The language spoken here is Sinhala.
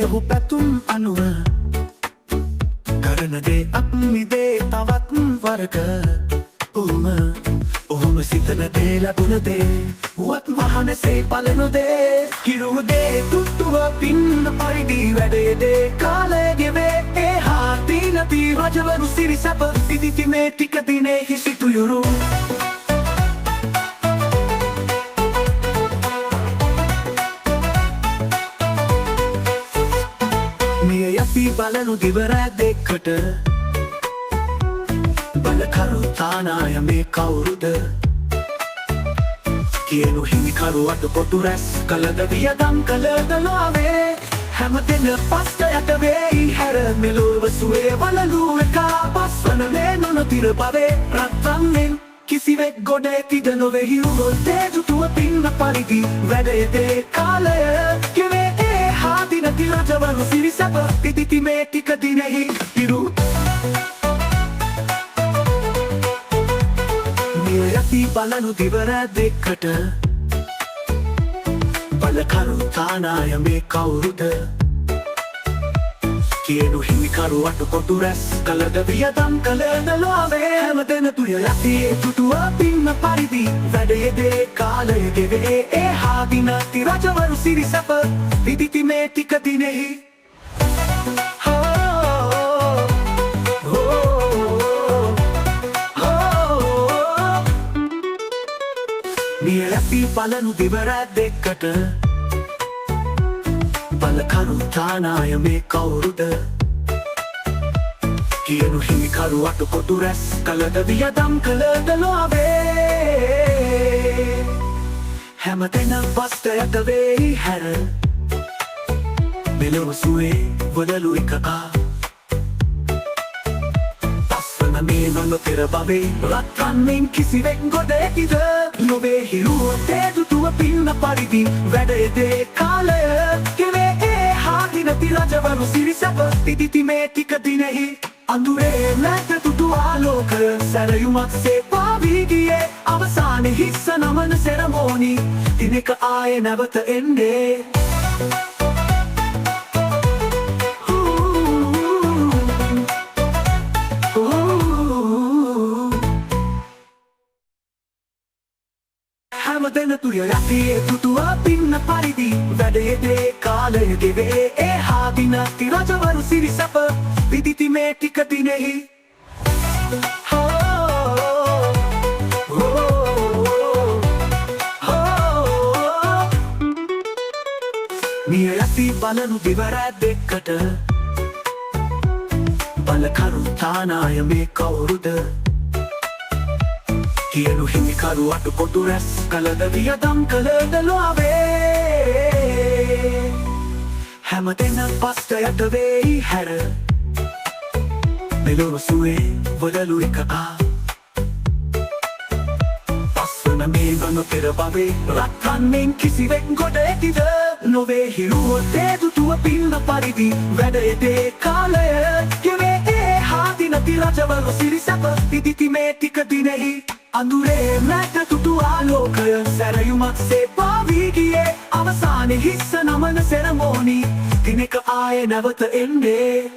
ඔහු පැතුම් අනුව කරන දේ අප්මිදේ තවත් වරක ඔහුම සිතන දේ ලැබුණ දේ වුවත් මහනසේ පලන දේ කිරුවදේ තුට්ටුව පින්න පරිදි වැඩේදේ කාලය ගෙවේ ඒ හාති නැති රජවරු සිරිසැප ඉදිති මේ ටික දිනෙහි සිටුයුරු මිය යති බලනු දිවරෑ දෙකට බලකරු තානාය මේ කවුරුද කියනු හිමිකරුවට පොටු රැස් කළද වියදම් කළද නොවේ හැම දෙන පස්ට යට වෙයි හැර මෙලොව සුවේ වලලු එකා පස්වන මේ නොනතිර බවේ රත්වන්නෙන් කිසිවෙක් ගොඩේ තිද නොවෙහි උගොල්තේ දුටුව පින්න පරිදි වැඩයදේ කාලය ගෙවේ ඒ හාදි නැති රජවරු සිරිසැප ඉදිති මේ ටික දිනෙහි පිරු යති බලනු දිවරෑ දෙකට බලකරු තානාය මේ කවුරුද කියනු හිමිකරුවට කොටු රැස් කළද වියදම් කළද ලොවේ හැම දෙන තුය යති තුටුව පින්න පරිදි වැඩයදේ කාලය ගෙවේ ඒ හාදි නැති රජවරු සිරිසැප ඉදිති මේ ටික දිනෙහි නියලැපි බලනු දිවරෑ දෙකට බලකරු තානාය මේ කවුරුද කියනු හිමිකරුවට කොටු රැස් කළද වියදම් කළද ලොවේ හැම දෙන පස්ට යට වෙයි හැර මෙලොව සුවේ වලලු එකකා මේ නොනොතෙර බවේ රත්වන්නෙන් කිසිවෙක් ගොඩ ඇතිද නොවේ හිරුවතේ දුටුව පින්න පරිදි වැඩයදේ කාලය ගෙවේ ඒ හාදි නැති රජවරු සිරිසැප ඉදිති මේ ටික දිනෙහි අඳුරේ නැත දුටු ආලෝකය සැරයුමක් සේ පාවී ගියේ අවසානයේ හිස්ස නමන සෙරමෝනි දිනක ආයේ නැවත එන්නේ දෙන තුය යති තුටුව පින්න පරිදි වැඩයදේ කාලය ගෙවේ ඒ හාදි නැති රජවරු සිරිසැප විදිති මේ ටික දිනෙහි මිය යති බලනු දිවරෑ දෙකට බලකරු තානාය මේ කවුරුද කියනු හිමිකරුවට කොටු රැස් කළද වියදම් කළද ලොවේ හැම දෙන පස්ට යට වෙයි හැර මෙලොව සුවේ වලලු එකකා පස්වන මේ නොනොතෙර බවේ රත්වන්නෙන් කිසිවෙක් ගොඩ ඇතිද නොවේ හිරුවතේ දුටුව පින්න පරිදි වැඩයදේ කාලය ගෙවේ ඒ හාදි නැති රජවරු සිරිසැප ඉදිති මේ ටික දිනෙහි අඳුරේ නැත තුටු ආලෝකය සැරයුමක් සේ පාවී ගියේ අවසානයේ හිස්ස නමන සෙරමෝනි දිනක ආයේ නැවත එන්නේ